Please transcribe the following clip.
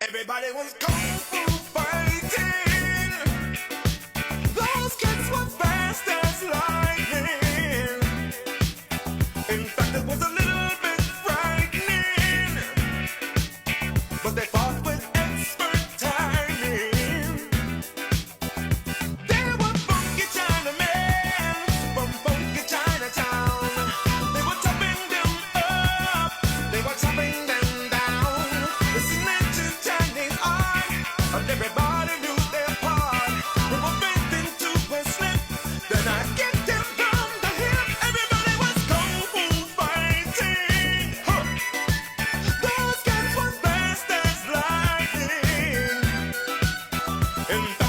Everybody was kung fu fighting. Those kids were fast as lightning. In fact, it was a little bit frightening, but they fought with expert timing. They were funky Chinamen from funky Chinatown. They were chopping them up, they were chopping them down. Listening to Chinese art, and everybody knew their part. They were fainting to a slip, then I kicked them from the hip. Everybody was kung fu fighting. Huh. Those cats were fast as lightning. In fact,